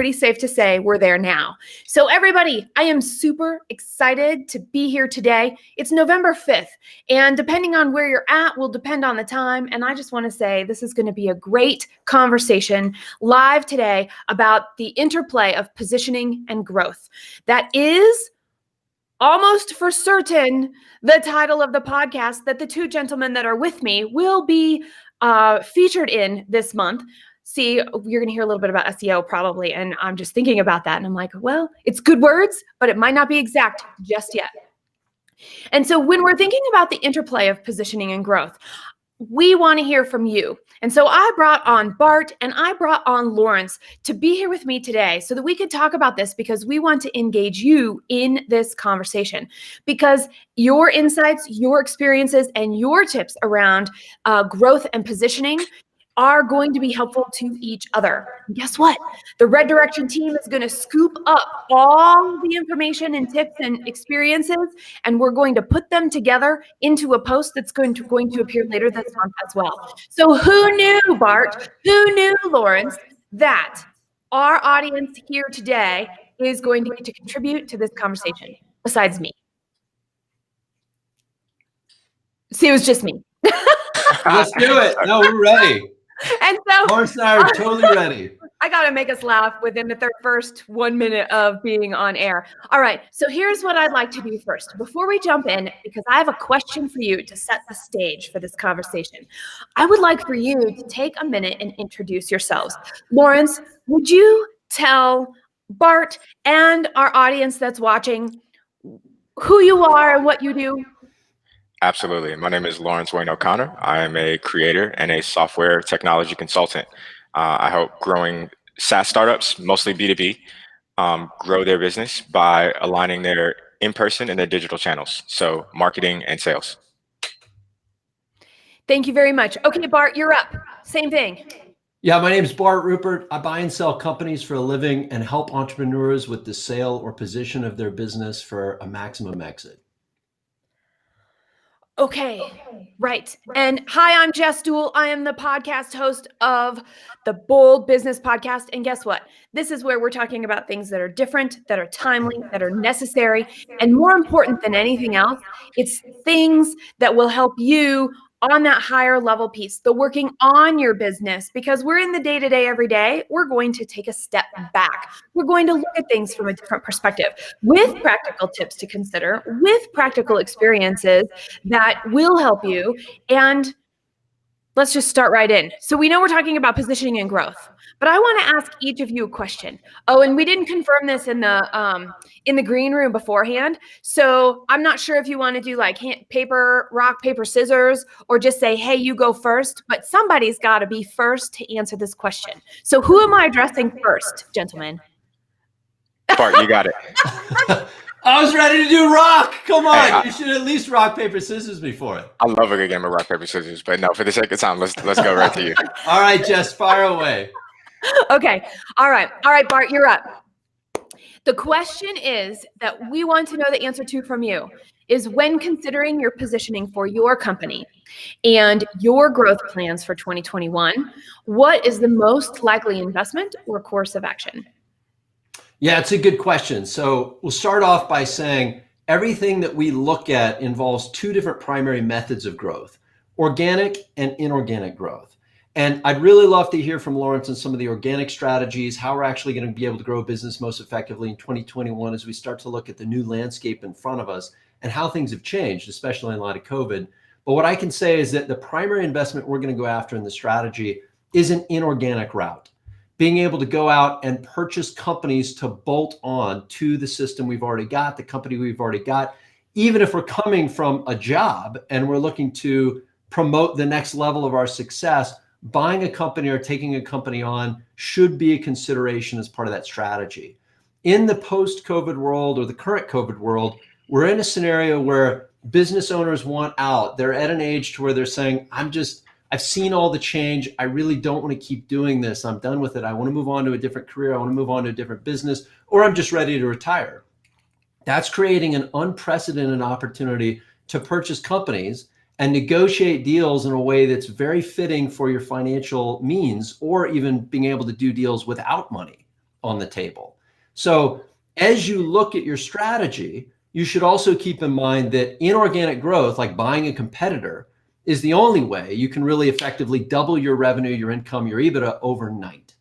pretty safe to say we're there now. So everybody, I am super excited to be here today. It's November 5th, and depending on where you're at will depend on the time. And I just want to say this is going to be a great conversation live today about the interplay of positioning and growth. That is almost for certain the title of the podcast that the two gentlemen that are with me will be featured in this month. See, you're going to hear a little bit about SEO probably, and I'm just thinking about that, and I'm like, well, it's good words, but it might not be exact just yet. And so when we're thinking about the interplay of positioning and growth, we want to hear from you. And so I brought on Bart and I brought on Lawrence to be here with me today so that we could talk about this, because we want to engage you in this conversation, because your insights, your experiences, and your tips around growth and positioning are going to be helpful to each other. And guess what? The Red Direction team is going to scoop up all the information and tips and experiences, and we're going to put them together into a post that's going to appear later this month as well. So who knew, Bart, who knew, Lawrence, that our audience here today is going to get to contribute to this conversation besides me? See, it was just me. Let's do it. No, we're ready. And so Lawrence and I are totally ready. I got to make us laugh within the first 1 minute of being on air. All right. So here's what I'd like to do first. Before we jump in, because I have a question for you to set the stage for this conversation, I would like for you to take a minute and introduce yourselves. Lawrence, would you tell Bart and our audience that's watching who you are and what you do? Absolutely. My name is Lawrence Wayne O'Connor. I am a creator and a software technology consultant. I help growing SaaS startups, mostly B2B, grow their business by aligning their in-person and their digital channels. So marketing and sales. Thank you very much. Okay, Bart, you're up. Same thing. Yeah, my name is Bart Rupert. I buy and sell companies for a living and help entrepreneurs with the sale or position of their business for a maximum exit. Okay, right. And hi, I'm Jess Duell. I am the podcast host of the Bold Business Podcast. And guess what? This is where we're talking about things that are different, that are timely, that are necessary. And more important than anything else, it's things that will help you on that higher level piece, the working on your business, because we're in the day-to-day every day. We're going to take a step back. We're going to look at things from a different perspective with practical tips to consider, with practical experiences that will help you. And let's just start right in. So we know we're talking about positioning and growth, but I want to ask each of you a question. Oh, and we didn't confirm this in the green room beforehand. So I'm not sure if you want to do like rock, paper, scissors, or just say, hey, you go first, but somebody's got to be first to answer this question. So who am I addressing first, gentlemen? Bart, you got it. I was ready to do rock. Come on. Hey, you should at least rock, paper, scissors before it. I love a good game of rock, paper, scissors, but no, for the sake of time, let's go right to you. All right, Jess, fire away. Okay. All right, Bart, you're up. The question is that we want to know the answer to from you is, when considering your positioning for your company and your growth plans for 2021, what is the most likely investment or course of action? Yeah, it's a good question. So we'll start off by saying everything that we look at involves two different primary methods of growth: organic and inorganic growth. And I'd really love to hear from Lawrence on some of the organic strategies, how we're actually going to be able to grow a business most effectively in 2021 as we start to look at the new landscape in front of us and how things have changed, especially in light of COVID. But what I can say is that the primary investment we're going to go after in the strategy is an inorganic route. Being able to go out and purchase companies to bolt on to the system we've already got, the company we've already got, even if we're coming from a job and we're looking to promote the next level of our success, buying a company or taking a company on should be a consideration as part of that strategy. In the post-COVID world or the current COVID world, we're in a scenario where business owners want out. They're at an age to where they're saying, I've seen all the change. I really don't want to keep doing this. I'm done with it. I want to move on to a different career. I want to move on to a different business, or I'm just ready to retire. That's creating an unprecedented opportunity to purchase companies and negotiate deals in a way that's very fitting for your financial means, or even being able to do deals without money on the table. So as you look at your strategy, you should also keep in mind that inorganic growth, like buying a competitor, is the only way you can really effectively double your revenue, your income, your EBITDA overnight.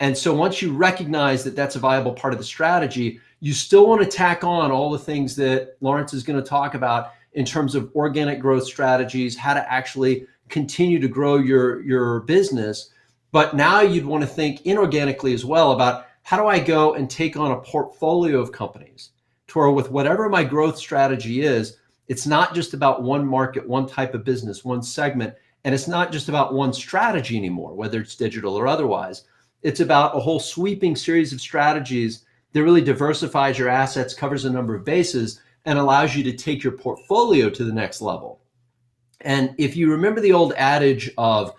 And so once you recognize that that's a viable part of the strategy, you still want to tack on all the things that Lawrence is going to talk about in terms of organic growth strategies, how to actually continue to grow your business. But now you'd want to think inorganically as well about, how do I go and take on a portfolio of companies to where, with whatever my growth strategy is, it's not just about one market, one type of business, one segment, and it's not just about one strategy anymore, whether it's digital or otherwise. It's about a whole sweeping series of strategies that really diversifies your assets, covers a number of bases, and allows you to take your portfolio to the next level. And if you remember the old adage of,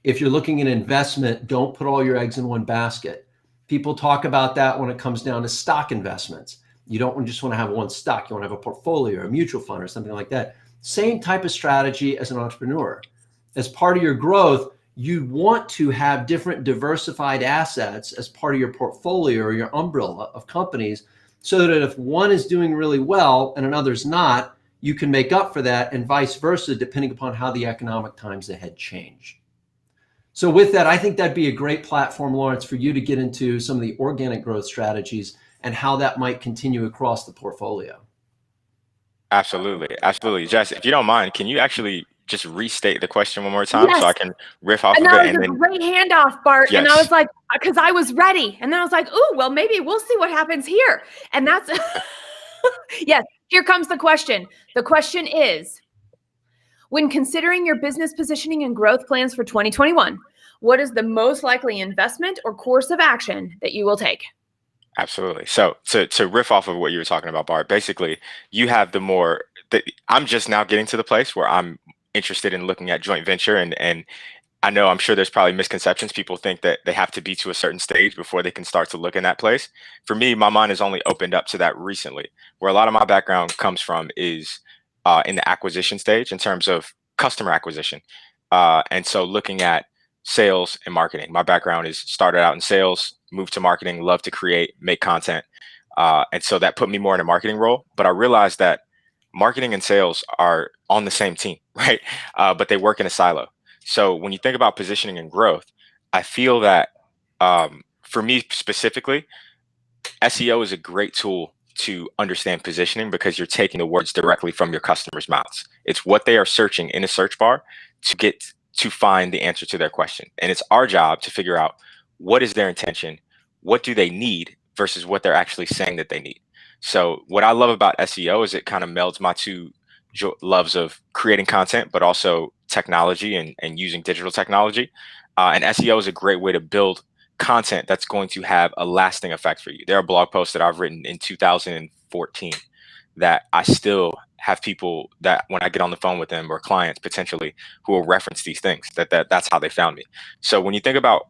if you're looking at investment, don't put all your eggs in one basket. People talk about that when it comes down to stock investments. You don't just want to have one stock. You want to have a portfolio or a mutual fund or something like that. Same type of strategy as an entrepreneur. As part of your growth, you want to have different diversified assets as part of your portfolio or your umbrella of companies, so that if one is doing really well and another's not, you can make up for that, and vice versa, depending upon how the economic times ahead change. So with that, I think that'd be a great platform, Lawrence, for you to get into some of the organic growth strategies and how that might continue across the portfolio. Absolutely. Absolutely. Jess, if you don't mind, can you actually just restate the question one more time so I Yes. can riff off And of that it? was And a then, great handoff, Bart. And I yes, was like, because I was ready. And then I was like, ooh, well, maybe we'll see what happens here. And that's, yes, here comes the question. The question is, when considering your business positioning and growth plans for 2021, what is the most likely investment or course of action that you will take? absolutely. So to riff off of what you were talking about, Bart, basically you have I'm just now getting to the place where I'm interested in looking at joint venture, and I know, I'm sure there's probably misconceptions. People think that they have to be to a certain stage before they can start to look in that place. For me, my mind has only opened up to that recently. Where a lot of my background comes from is in the acquisition stage in terms of customer acquisition. And so looking at sales and marketing. My background is started out in sales, moved to marketing, love to create, make content. And so that put me more in a marketing role. But I realized that marketing and sales are on the same team, right? But they work in a silo. So when you think about positioning and growth, I feel that for me specifically, SEO is a great tool to understand positioning, because you're taking the words directly from your customers' mouths. It's what they are searching in a search bar to find the answer to their question. And it's our job to figure out, what is their intention, what do they need versus what they're actually saying that they need. So what I love about SEO is it kind of melds my two loves of creating content, but also technology and using digital technology. And SEO is a great way to build content that's going to have a lasting effect for you. There are blog posts that I've written in 2014 that I still have people that, when I get on the phone with them, or clients potentially, who will reference these things, that's how they found me. So when you think about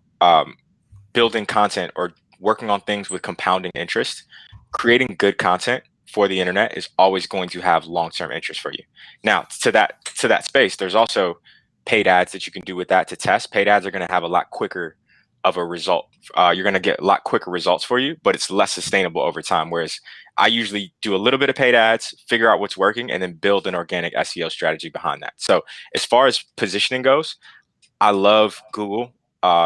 building content or working on things with compounding interest, creating good content for the internet is always going to have long-term interest for you. Now, to that space, there's also paid ads that you can do with that to test. Paid ads are going to have a lot quicker of a result. You're going to get a lot quicker results for you, but it's less sustainable over time. Whereas I usually do a little bit of paid ads, figure out what's working, and then build an organic SEO strategy behind that. So as far as positioning goes, I love Google.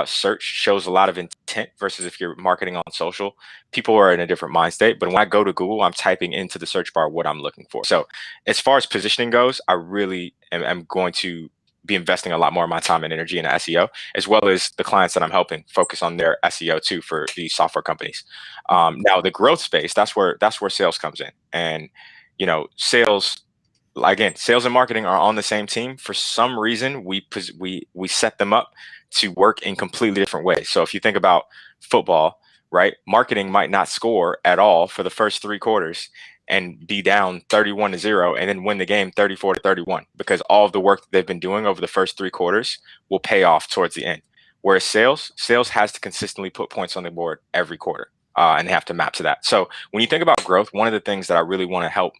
Search shows a lot of intent versus if you're marketing on social. People are in a different mind state. But when I go to Google, I'm typing into the search bar what I'm looking for. So as far as positioning goes, I really am going to be investing a lot more of my time and energy in SEO, as well as the clients that I'm helping focus on their SEO too for these software companies. Now the growth space, that's where sales comes in. And sales, again, sales and marketing are on the same team. For some reason, we set them up to work in completely different ways. So if you think about football, right, marketing might not score at all for the first 3 quarters and be down 31-0, and then win the game 34-31, because all of the work that they've been doing over the first 3 quarters will pay off towards the end. Whereas sales has to consistently put points on the board every quarter, and they have to map to that. So when you think about growth, one of the things that I really want to help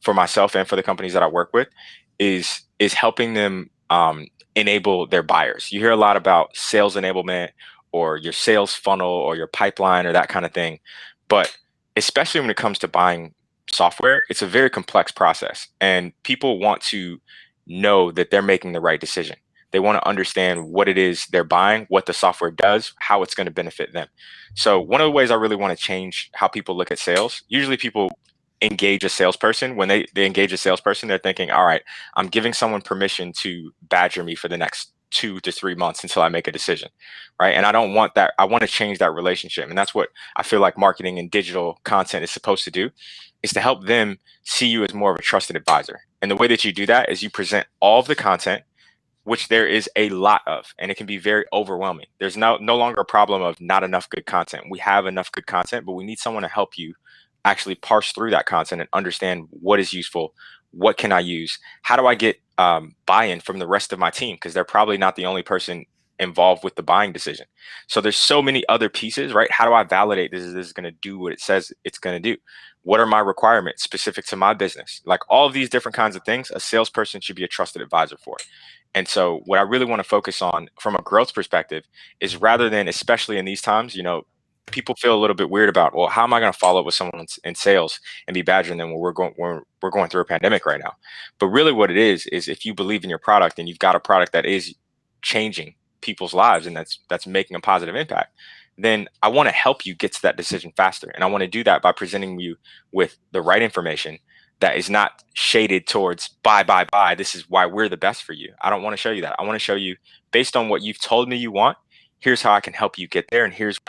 for myself and for the companies that I work with is helping them enable their buyers. You hear a lot about sales enablement or your sales funnel or your pipeline or that kind of thing. But especially when it comes to buying software, it's a very complex process, and people want to know that they're making the right decision. They want to understand what it is they're buying, what the software does, how it's going to benefit them. So one of the ways I really want to change how people look at sales, usually people engage a salesperson. When they engage a salesperson, they're thinking, all right, I'm giving someone permission to badger me for the next 2 to 3 months until I make a decision, right? And I don't want that. I want to change that relationship. And that's what I feel like marketing and digital content is supposed to do, is to help them see you as more of a trusted advisor. And the way that you do that is you present all of the content, which there is a lot of, and it can be very overwhelming. There's no longer a problem of not enough good content. We have enough good content, but we need someone to help you actually parse through that content and understand what is useful, what can I use, how do I get buy-in from the rest of my team, because they're probably not the only person involved with the buying decision. So there's so many other pieces, right? How do I validate this is going to do what it says it's going to do? What are my requirements specific to my business? Like all of these different kinds of things, a salesperson should be a trusted advisor for. And so what I really want to focus on from a growth perspective is, rather than, especially in these times, people feel a little bit weird about, well, how am I going to follow up with someone in sales and be badgering them when we're going through a pandemic right now? But really what it is if you believe in your product and you've got a product that is changing people's lives and that's making a positive impact, then I want to help you get to that decision faster. And I want to do that by presenting you with the right information that is not shaded towards buy. This is why we're the best for you. I don't want to show you that. I want to show you, based on what you've told me you want, here's how I can help you get there, and here's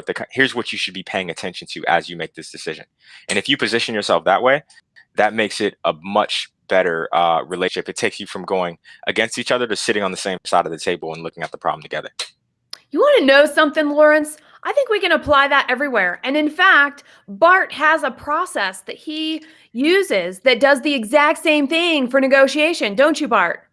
what you should be paying attention to as you make this decision. And if you position yourself that way, that makes it a much better relationship. It takes you from going against each other to sitting on the same side of the table and looking at the problem together. You want to know something, Lawrence? I think we can apply that everywhere. And in fact, Bart has a process that he uses that does the exact same thing for negotiation, don't you, Bart?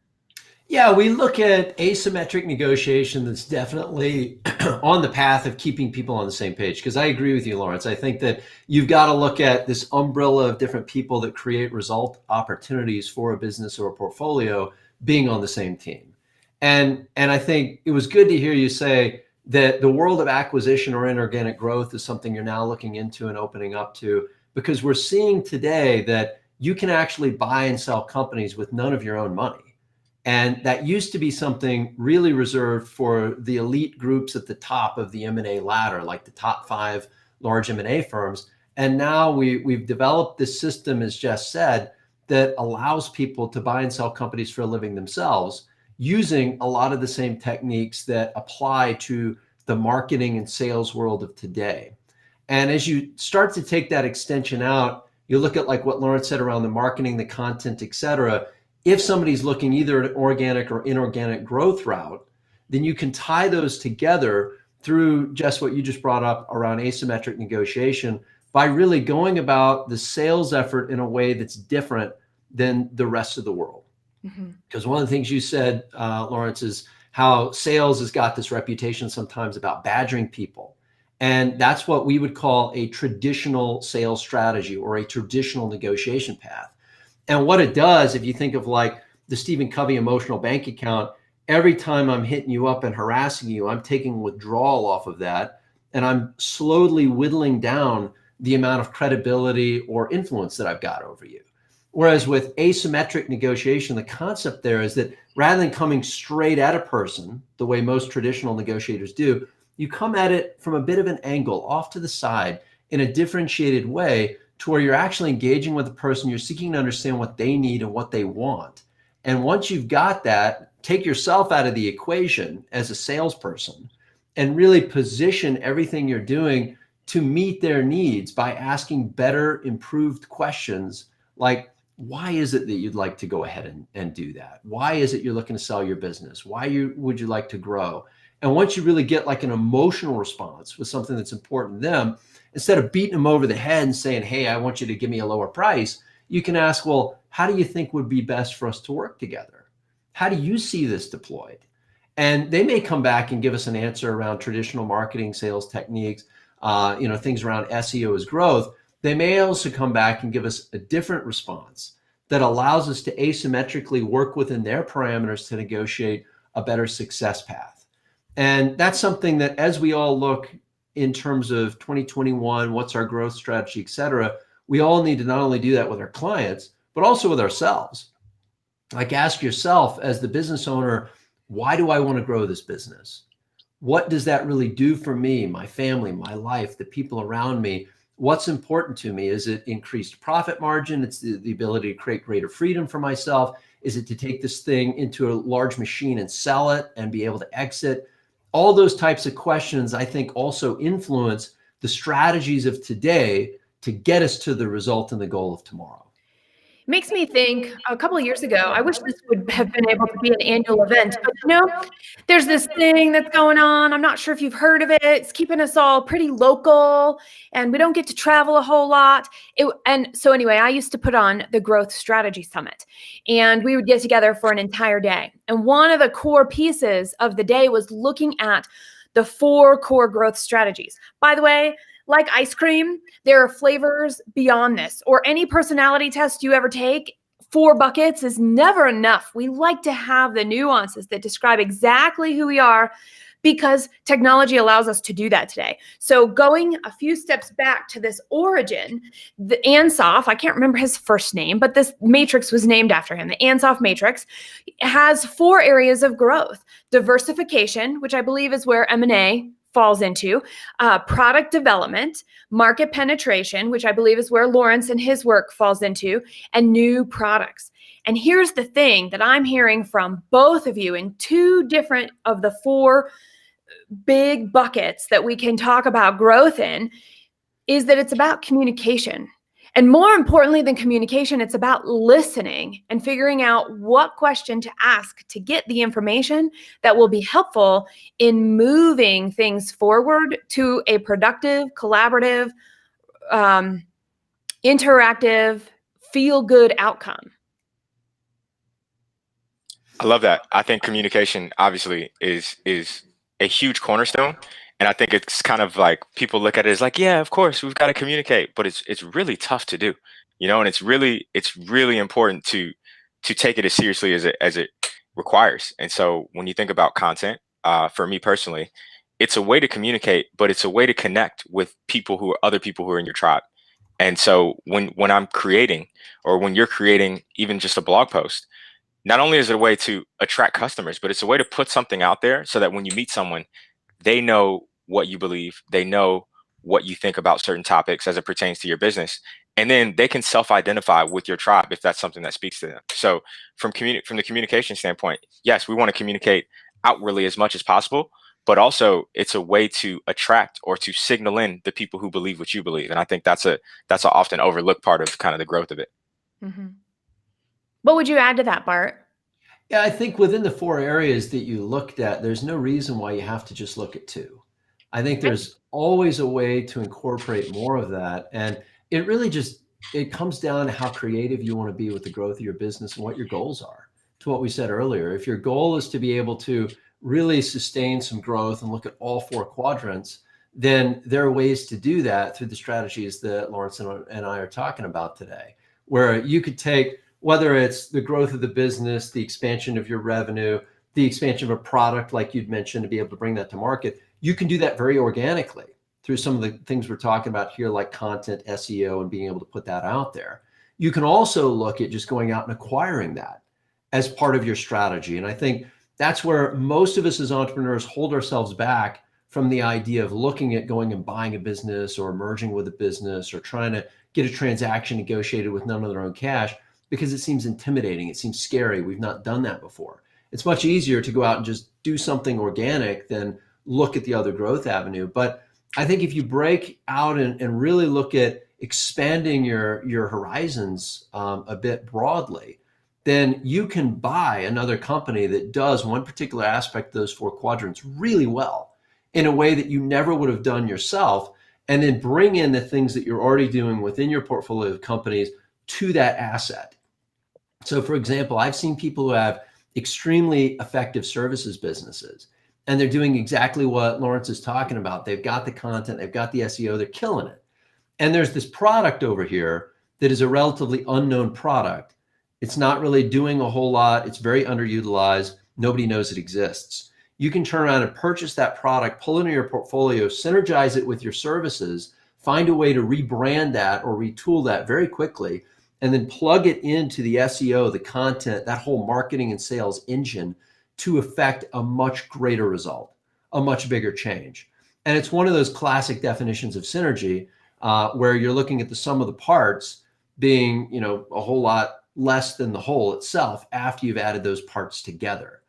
Yeah, we look at asymmetric negotiation that's definitely on the path of keeping people on the same page. Because I agree with you, Lawrence. I think that you've got to look at this umbrella of different people that create result opportunities for a business or a portfolio being on the same team. And I think it was good to hear you say that the world of acquisition or inorganic growth is something you're now looking into and opening up to, because we're seeing today that you can actually buy and sell companies with none of your own money. And that used to be something really reserved for the elite groups at the top of the M&A ladder, like the top 5 large M&A firms. And now we've developed this system, as Jess said, that allows people to buy and sell companies for a living themselves, using a lot of the same techniques that apply to the marketing and sales world of today. And as you start to take that extension out, you look at like what Lawrence said around the marketing, the content, et cetera. If somebody's looking either at an organic or inorganic growth route, then you can tie those together through just what you just brought up around asymmetric negotiation, by really going about the sales effort in a way that's different than the rest of the world. Because one of the things you said, Lawrence, is how sales has got this reputation sometimes about badgering people. And that's what we would call a traditional sales strategy or a traditional negotiation path. And what it does, if you think of like the Stephen Covey emotional bank account, every time I'm hitting you up and harassing you, I'm taking withdrawal off of that. And I'm slowly whittling down the amount of credibility or influence that I've got over you. Whereas with asymmetric negotiation, the concept there is that rather than coming straight at a person, the way most traditional negotiators do, you come at it from a bit of an angle off to the side in a differentiated way, to where you're actually engaging with the person. You're seeking to understand what they need and what they want. And once you've got that, take yourself out of the equation as a salesperson and really position everything you're doing to meet their needs by asking better, improved questions like, why is it that you'd like to go ahead and do that? Why is it you're looking to sell your business? Why would you like to grow? And once you really get like an emotional response with something that's important to them, instead of beating them over the head and saying, hey, I want you to give me a lower price, you can ask, well, how do you think would be best for us to work together? How do you see this deployed? And they may come back and give us an answer around traditional marketing, sales techniques, things around SEO as growth. They may also come back and give us a different response that allows us to asymmetrically work within their parameters to negotiate a better success path. And that's something that as we all look in terms of 2021, what's our growth strategy, et cetera, we all need to not only do that with our clients, but also with ourselves. Like ask yourself as the business owner, why do I want to grow this business? What does that really do for me, my family, my life, the people around me? What's important to me? Is it increased profit margin? It's the ability to create greater freedom for myself. Is it to take this thing into a large machine and sell it and be able to exit? All those types of questions, I think, also influence the strategies of today to get us to the result and the goal of tomorrow. Makes me think a couple of years ago, I wish this would have been able to be an annual event, but there's this thing that's going on. I'm not sure if you've heard of it. It's keeping us all pretty local and we don't get to travel a whole lot. And so anyway, I used to put on the Growth Strategy Summit and we would get together for an entire day. And one of the core pieces of the day was looking at the 4 core growth strategies. By the way, like ice cream, there are flavors beyond this, or any personality test you ever take. 4 buckets is never enough. We like to have the nuances that describe exactly who we are because technology allows us to do that today. So going a few steps back to this origin, the Ansoff, I can't remember his first name, but this matrix was named after him. The Ansoff matrix has 4 areas of growth. Diversification, which I believe is where M&A falls into, product development, market penetration, which I believe is where Lawrence and his work falls into, and new products. And here's the thing that I'm hearing from both of you in 2 different of the 4 big buckets that we can talk about growth in, is that it's about communication. And more importantly than communication, it's about listening and figuring out what question to ask to get the information that will be helpful in moving things forward to a productive, collaborative, interactive, feel-good outcome. I love that. I think communication obviously is a huge cornerstone. And I think it's kind of like people look at it as like, yeah, of course, we've got to communicate, but it's really tough to do, and it's really important to take it as seriously as it requires. And so when you think about content, for me personally, it's a way to communicate, but it's a way to connect with other people who are in your tribe. And so when I'm creating, or when you're creating even just a blog post, not only is it a way to attract customers, but it's a way to put something out there so that when you meet someone, they know what you believe, they know what you think about certain topics as it pertains to your business, and then they can self-identify with your tribe if that's something that speaks to them. So from the communication standpoint, yes, we want to communicate outwardly as much as possible, but also it's a way to attract or to signal in the people who believe what you believe. And I think that's an often overlooked part of kind of the growth of it. Mm-hmm. What would you add to that, Bart? Yeah, I think within the 4 areas that you looked at, there's no reason why you have to just look at 2. I think there's always a way to incorporate more of that. And it really it comes down to how creative you want to be with the growth of your business and what your goals are. To what we said earlier, if your goal is to be able to really sustain some growth and look at all 4 quadrants, then there are ways to do that through the strategies that Lawrence and I are talking about today, where you could take, whether it's the growth of the business, the expansion of your revenue, the expansion of a product, like you'd mentioned, to be able to bring that to market, you can do that very organically through some of the things we're talking about here, like content, SEO, and being able to put that out there. You can also look at just going out and acquiring that as part of your strategy. And I think that's where most of us as entrepreneurs hold ourselves back from the idea of looking at going and buying a business or merging with a business or trying to get a transaction negotiated with none of their own cash, because it seems intimidating. It seems scary. We've not done that before. It's much easier to go out and just do something organic than look at the other growth avenue. But I think if you break out and really look at expanding your horizons a bit broadly, then you can buy another company that does one particular aspect of those 4 quadrants really well in a way that you never would have done yourself, and then bring in the things that you're already doing within your portfolio of companies to that asset. So for example, I've seen people who have extremely effective services businesses, and they're doing exactly what Lawrence is talking about. They've got the content, they've got the SEO, they're killing it. And there's this product over here that is a relatively unknown product. It's not really doing a whole lot. It's very underutilized. Nobody knows it exists. you can turn around and purchase that product, pull it into your portfolio, synergize it with your services, find a way to rebrand that or retool that very quickly, and then plug it into the SEO, the content, that whole marketing and sales engine to affect a much greater result, a much bigger change. And it's one of those classic definitions of synergy where you're looking at the sum of the parts being, a whole lot less than the whole itself after you've added those parts together,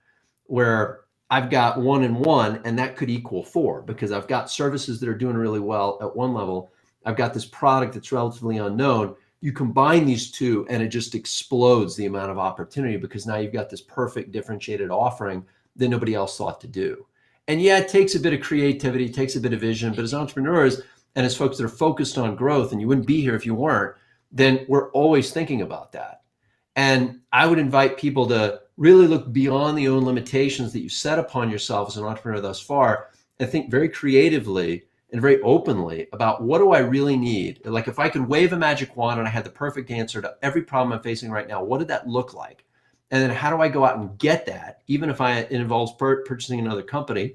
where I've got 1 and 1, and that could equal 4 because I've got services that are doing really well at one level. I've got this product that's relatively unknown. You combine these two and it just explodes the amount of opportunity because now you've got this perfect differentiated offering that nobody else thought to do. And yeah, it takes a bit of creativity, it takes a bit of vision, but as entrepreneurs and as folks that are focused on growth, and you wouldn't be here if you weren't, then we're always thinking about that. And I would invite people to really look beyond the own limitations that you set upon yourself as an entrepreneur thus far and think very creatively and very openly about what do I really need? Like if I could wave a magic wand and I had the perfect answer to every problem I'm facing right now, what did that look like? And then how do I go out and get that, even if it involves purchasing another company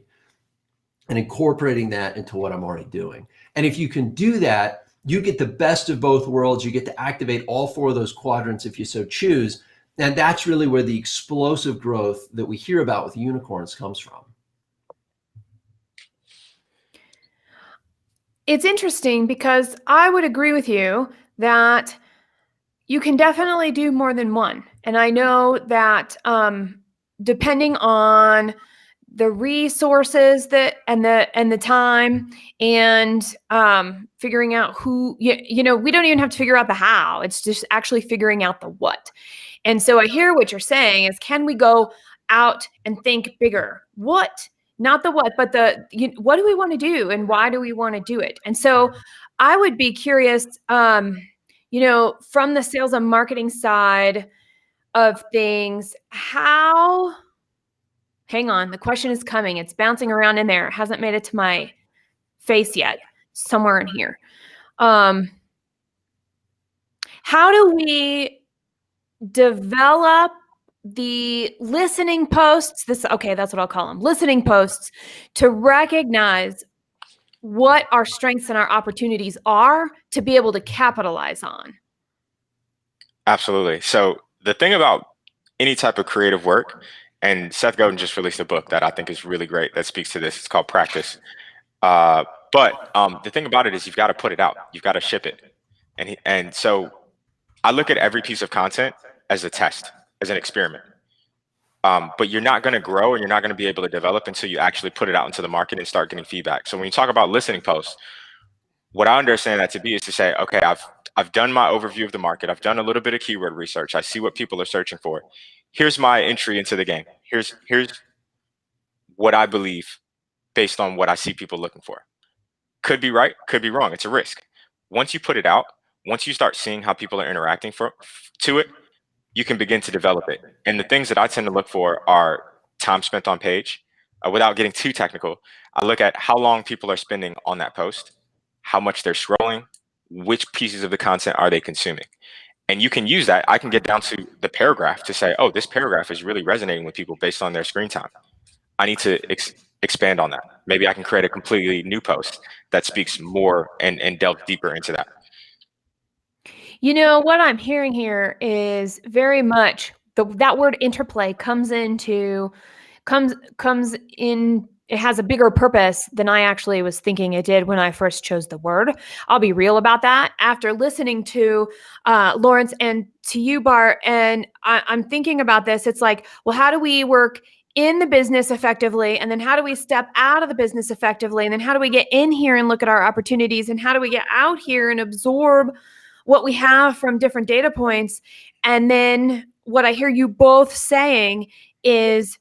and incorporating that into what I'm already doing? And if you can do that, you get the best of both worlds. You get to activate all 4 of those quadrants if you so choose. And that's really where the explosive growth that we hear about with unicorns comes from. It's interesting because I would agree with you that you can definitely do more than one. And I know that depending on the resources and the time and figuring out who, we don't even have to figure out the how. It's just actually figuring out the what. And so I hear what you're saying is, can we go out and think bigger? What? Not the what, but what do we want to do and why do we want to do it? And so I would be curious, from the sales and marketing side of things, hang on, the question is coming. It's bouncing around in there. It hasn't made it to my face yet, somewhere in here. How do we develop the listening posts? That's what I'll call them, listening posts, to recognize what our strengths and our opportunities are to be able to capitalize on. Absolutely. So the thing about any type of creative work, and Seth Godin just released a book that I think is really great that speaks to this. It's called Practice. But the thing about it is you've got to put it out. You've got to ship it. And so I look at every piece of content as a test, as an experiment. But you're not going to grow and you're not going to be able to develop until you actually put it out into the market and start getting feedback. So when you talk about listening posts, what I understand that to be is to say, okay, I've done my overview of the market. I've done a little bit of keyword research. I see what people are searching for. Here's my entry into the game. Here's what I believe based on what I see people looking for. Could be right, could be wrong. It's a risk. Once you put it out, once you start seeing how people are interacting to it, you can begin to develop it. And the things that I tend to look for are time spent on page. Without getting too technical, I look at how long people are spending on that post, how much they're scrolling, which pieces of the content are they consuming. And you can use that. I can get down to the paragraph to say, oh, this paragraph is really resonating with people based on their screen time. I need to expand on that. Maybe I can create a completely new post that speaks more and delve deeper into that. What I'm hearing here is very much that word interplay comes in. It has a bigger purpose than I actually was thinking it did when I first chose the word. I'll be real about that. After listening to Lawrence and to you, Bart, and I'm thinking about this, it's like, well, how do we work in the business effectively? And then how do we step out of the business effectively? And then how do we get in here and look at our opportunities? And how do we get out here and absorb what we have from different data points? And then what I hear you both saying is,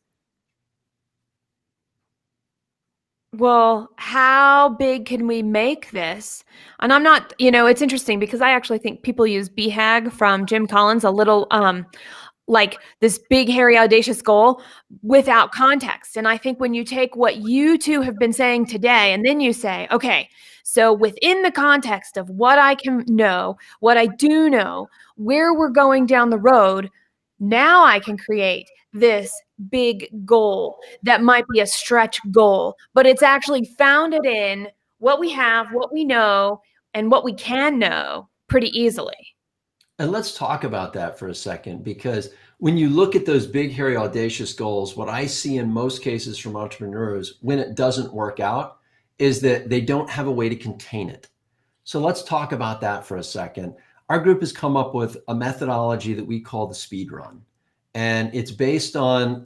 well, how big can we make this? And I'm not, it's interesting because I actually think people use BHAG from Jim Collins a little like this big, hairy, audacious goal without context. And I think when you take what you two have been saying today, and then you say, okay, so within the context of what I can know, what I do know, where we're going down the road, now I can create this big goal that might be a stretch goal, but it's actually founded in what we have, what we know, and what we can know pretty easily. And let's talk about that for a second, because when you look at those big, hairy, audacious goals, what I see in most cases from entrepreneurs when it doesn't work out is that they don't have a way to contain it. So let's talk about that for a second. Our group has come up with a methodology that we call the speed run. And it's based on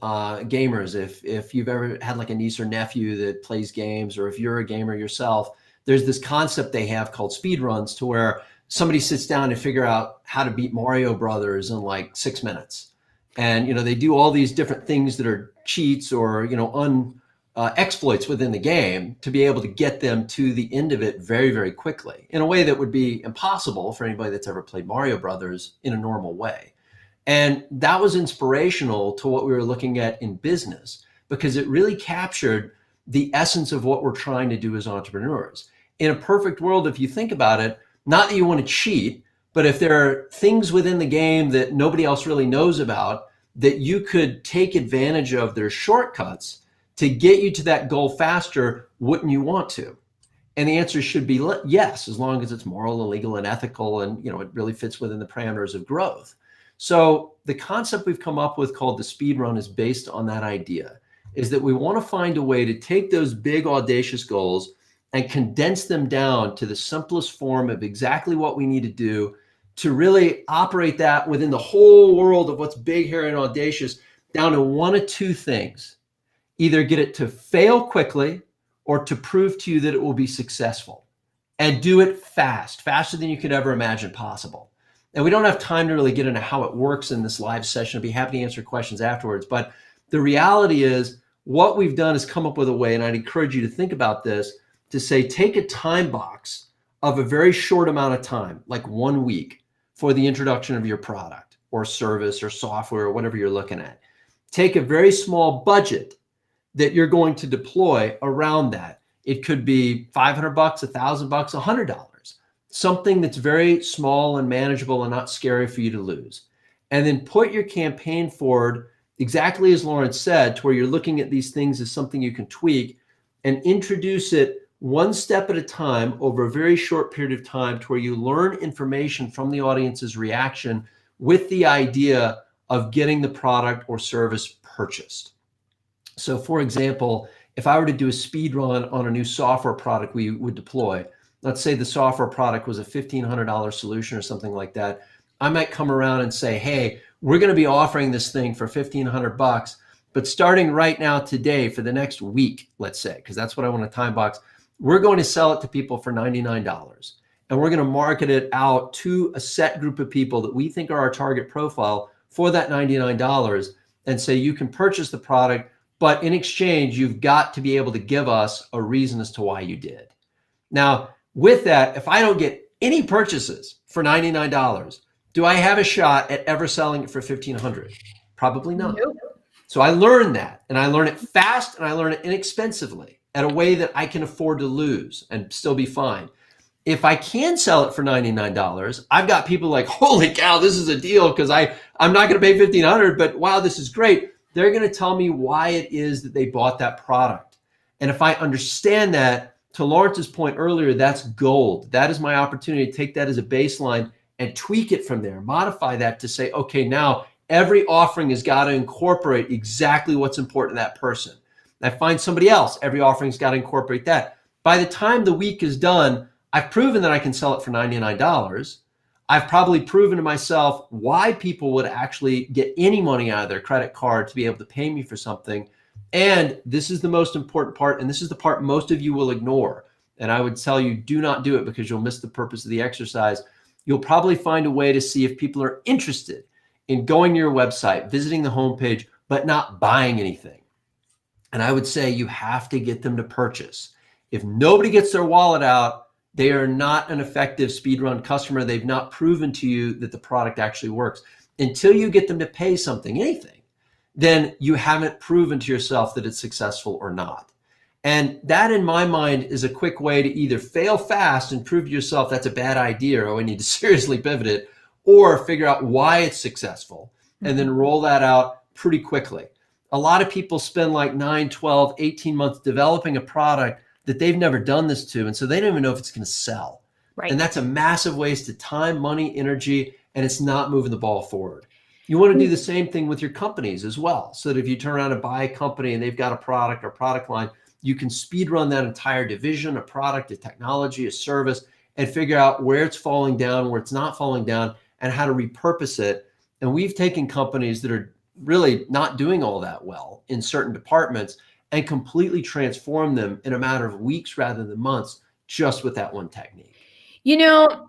gamers. If you've ever had like a niece or nephew that plays games, or if you're a gamer yourself, there's this concept they have called speed runs, to where somebody sits down to figure out how to beat Mario Brothers in like 6 minutes. And, they do all these different things that are cheats or, exploits within the game to be able to get them to the end of it very, very quickly in a way that would be impossible for anybody that's ever played Mario Brothers in a normal way. And that was inspirational to what we were looking at in business, because it really captured the essence of what we're trying to do as entrepreneurs. In a perfect world, if you think about it, not that you want to cheat, but if there are things within the game that nobody else really knows about that you could take advantage of, their shortcuts to get you to that goal faster, wouldn't you want to? And the answer should be yes, as long as it's moral and legal and ethical, and it really fits within the parameters of growth. So the concept we've come up with called the speed run is based on that idea, is that we want to find a way to take those big audacious goals and condense them down to the simplest form of exactly what we need to do to really operate that within the whole world of what's big, hairy, and audacious, down to one of two things. Either get it to fail quickly or to prove to you that it will be successful, and do it fast, faster than you could ever imagine possible. And we don't have time to really get into how it works in this live session. I'd be happy to answer questions afterwards. But the reality is, what we've done is come up with a way, and I'd encourage you to think about this, to say, take a time box of a very short amount of time, like 1 week, for the introduction of your product or service or software or whatever you're looking at. Take a very small budget that you're going to deploy around that. It could be $500, $1,000, $100, something that's very small and manageable and not scary for you to lose. And then put your campaign forward exactly as Lauren said, to where you're looking at these things as something you can tweak, and introduce it one step at a time over a very short period of time, to where you learn information from the audience's reaction with the idea of getting the product or service purchased. So for example, if I were to do a speed run on a new software product we would deploy, let's say the software product was a $1,500 solution or something like that, I might come around and say, hey, we're going to be offering this thing for $1,500, but starting right now today for the next week, let's say, because that's what I want to time box, we're going to sell it to people for $99. And we're going to market it out to a set group of people that we think are our target profile for that $99, and say, you can purchase the product, but in exchange, you've got to be able to give us a reason as to why you did. Now, with that, if I don't get any purchases for $99, do I have a shot at ever selling it for $1,500? Probably not. Nope. So I learned that, and I learn it fast, and I learn it inexpensively at a way that I can afford to lose and still be fine. If I can sell it for $99, I've got people like, holy cow, this is a deal, because I'm not going to pay $1,500, but wow, this is great. They're going to tell me why it is that they bought that product. And if I understand that, to Lawrence's point earlier, that's gold. That is my opportunity to take that as a baseline and tweak it from there, modify that to say, okay, now every offering has got to incorporate exactly what's important to that person. I find somebody else, every offering's got to incorporate that. By the time the week is done, I've proven that I can sell it for $99. I've probably proven to myself why people would actually get any money out of their credit card to be able to pay me for something. And this is the most important part, and this is the part most of you will ignore. And I would tell you, do not do it, because you'll miss the purpose of the exercise. You'll probably find a way to see if people are interested in going to your website, visiting the homepage, but not buying anything. And I would say you have to get them to purchase. If nobody gets their wallet out, they are not an effective speedrun customer. They've not proven to you that the product actually works. Until you get them to pay something, anything, then you haven't proven to yourself that it's successful or not. And that, in my mind, is a quick way to either fail fast and prove to yourself that's a bad idea, or we need to seriously pivot it, or figure out why it's successful and then roll that out pretty quickly. A lot of people spend like 9, 12, 18 months developing a product that they've never done this to. And so they don't even know if it's going to sell. Right. And that's a massive waste of time, money, energy, and it's not moving the ball forward. You want to do the same thing with your companies as well. So that if you turn around and buy a company and they've got a product or product line, you can speed run that entire division, a product, a technology, a service, and figure out where it's falling down, where it's not falling down, and how to repurpose it. And we've taken companies that are really not doing all that well in certain departments and completely transform them in a matter of weeks rather than months, just with that one technique. You know,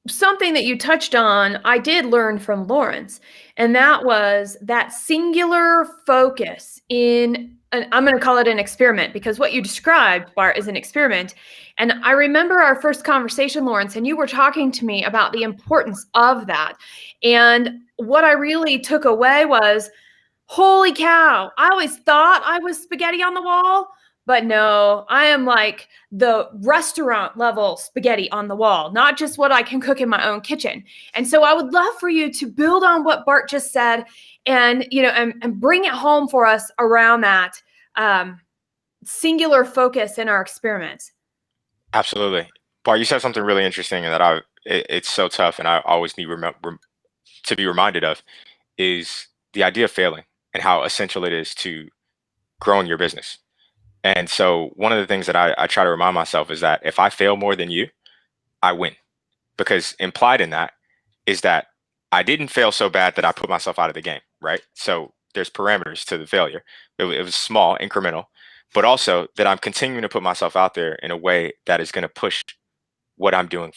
something that you touched on, I did learn from Lawrence, and that was that singular focus in, I'm going to call it an experiment, because what you described, Bart, is an experiment. And I remember our first conversation, Lawrence, and you were talking to me about the importance of that. And what I really took away was, holy cow, I always thought I was spaghetti on the wall, but no, I am like the restaurant level spaghetti on the wall, not just what I can cook in my own kitchen. And so I would love for you to build on what Bart just said and, you know, and bring it home for us around that singular focus in our experiments. Absolutely. Bart, you said something really interesting and that it's so tough and I always need to be reminded of is the idea of failing and how essential it is to growing your business. And so one of the things that I try to remind myself is that if I fail more than you, I win. Because implied in that is that I didn't fail so bad that I put myself out of the game, right? So there's parameters to the failure. It was small, incremental, but also that I'm continuing to put myself out there in a way that is going to push what I'm doing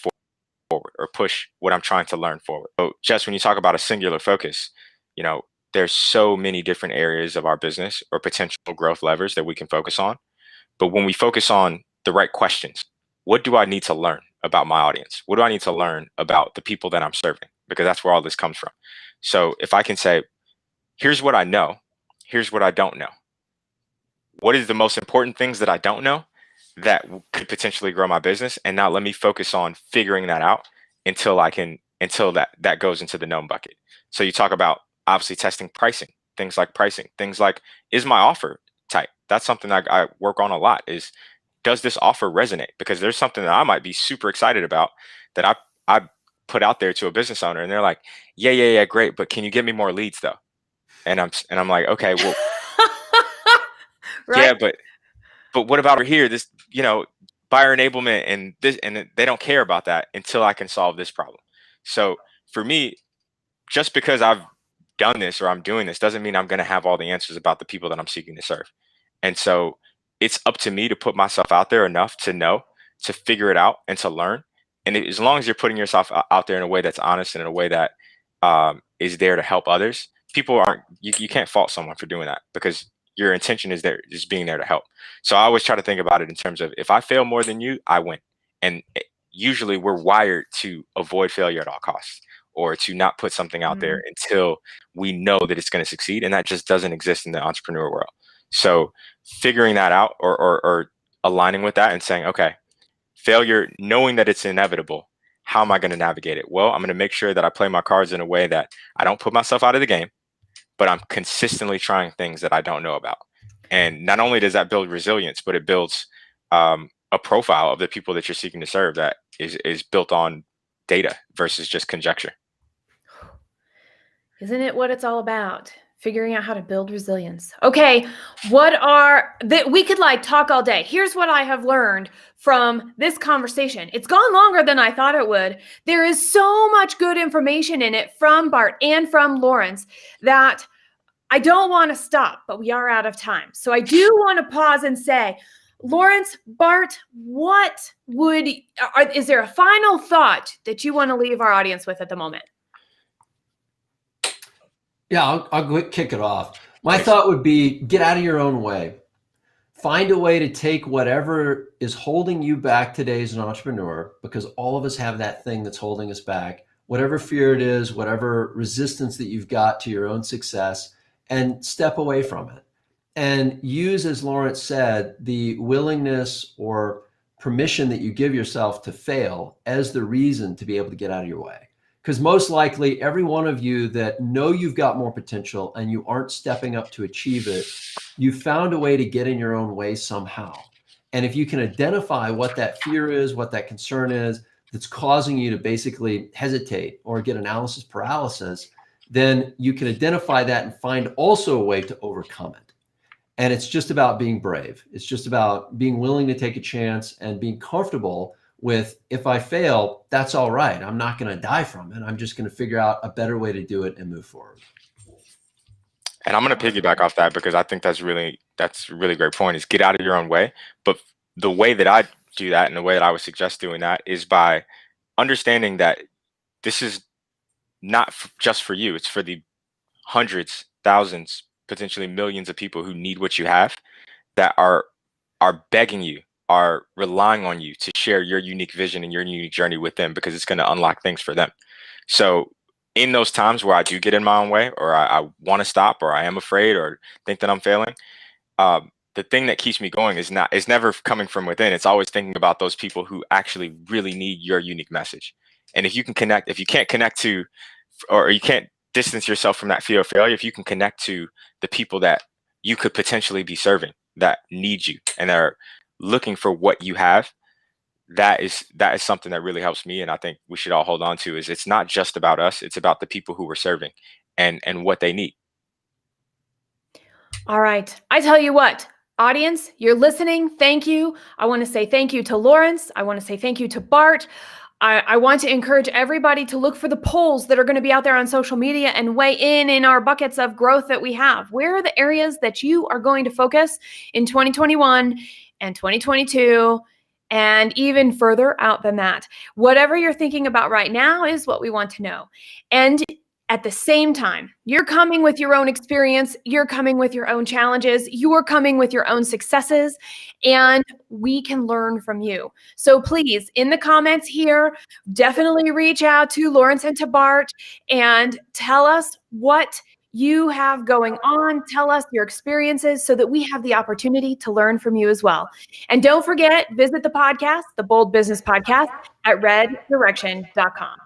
forward or push what I'm trying to learn forward. So just when you talk about a singular focus, you know, there's so many different areas of our business or potential growth levers that we can focus on. But when we focus on the right questions, what do I need to learn about my audience? What do I need to learn about the people that I'm serving? Because that's where all this comes from. So if I can say, here's what I know, here's what I don't know. What is the most important things that I don't know that could potentially grow my business? And now let me focus on figuring that out until that goes into the known bucket. So you talk about obviously testing pricing, things like, is my offer tight? That's something I work on a lot is, does this offer resonate? Because there's something that I might be super excited about that I put out there to a business owner and they're like, yeah, great. But can you get me more leads though? And I'm like, okay, well, Right? yeah, but what about over here? This, you know, buyer enablement and this, and they don't care about that until I can solve this problem. So for me, just because I've done this or I'm doing this doesn't mean I'm going to have all the answers about the people that I'm seeking to serve. And so it's up to me to put myself out there enough to know, to figure it out and to learn. And as long as you're putting yourself out there in a way that's honest and in a way that is there to help others, people aren't, you can't fault someone for doing that because your intention is there, just being there to help. So I always try to think about it in terms of, if I fail more than you, I win. And usually we're wired to avoid failure at all costs, or to not put something out there until we know that it's going to succeed. And that just doesn't exist in the entrepreneur world. So figuring that out or aligning with that and saying, okay, failure, knowing that it's inevitable, how am I going to navigate it? Well, I'm going to make sure that I play my cards in a way that I don't put myself out of the game, but I'm consistently trying things that I don't know about. And not only does that build resilience, but it builds a profile of the people that you're seeking to serve that is built on data versus just conjecture. Isn't it what it's all about? Figuring out how to build resilience. Okay, we could like talk all day. Here's what I have learned from this conversation. It's gone longer than I thought it would. There is so much good information in it from Bart and from Lawrence that I don't want to stop, but we are out of time. So I do want to pause and say, Lawrence, Bart, is there a final thought that you want to leave our audience with at the moment? Yeah, I'll kick it off. My thought would be, get out of your own way. Find a way to take whatever is holding you back today as an entrepreneur, because all of us have that thing that's holding us back, whatever fear it is, whatever resistance that you've got to your own success, and step away from it. And use, as Lawrence said, the willingness or permission that you give yourself to fail as the reason to be able to get out of your way. Because most likely every one of you that know you've got more potential and you aren't stepping up to achieve it, you found a way to get in your own way somehow. And if you can identify what that fear is, what that concern is, that's causing you to basically hesitate or get analysis paralysis, then you can identify that and find also a way to overcome it. And it's just about being brave. It's just about being willing to take a chance and being comfortable with, if I fail, that's all right. I'm not going to die from it. I'm just going to figure out a better way to do it and move forward. And I'm going to piggyback off that because I think that's a really great point, is get out of your own way. But the way that I do that, and the way that I would suggest doing that, is by understanding that this is not just for you. It's for the hundreds, thousands, potentially millions of people who need what you have, that are begging you, are relying on you to share your unique vision and your unique journey with them, because it's going to unlock things for them. So in those times where I do get in my own way, or I want to stop, or I am afraid, or think that I'm failing, the thing that keeps me going is never coming from within. It's always thinking about those people who actually really need your unique message. And if you can't connect to, or you can't distance yourself from that fear of failure, if you can connect to the people that you could potentially be serving, that need you and are looking for what you have, that is something that really helps me. And I think we should all hold on to, is it's not just about us, it's about the people who we're serving and what they need. All right. I tell you what, audience, you're listening. Thank you. I want to say thank you to Lawrence. I want to say thank you to Bart. I want to encourage everybody to look for the polls that are going to be out there on social media and weigh in our buckets of growth that we have. Where are the areas that you are going to focus in 2021 and 2022 and even further out than that? Whatever you're thinking about right now is what we want to know. And at the same time, you're coming with your own experience, you're coming with your own challenges, you're coming with your own successes, and we can learn from you. So please, in the comments here, definitely reach out to Lawrence and to Bart and tell us what you have going on. Tell us your experiences so that we have the opportunity to learn from you as well. And don't forget, visit the podcast, the Bold Business Podcast, at reddirection.com.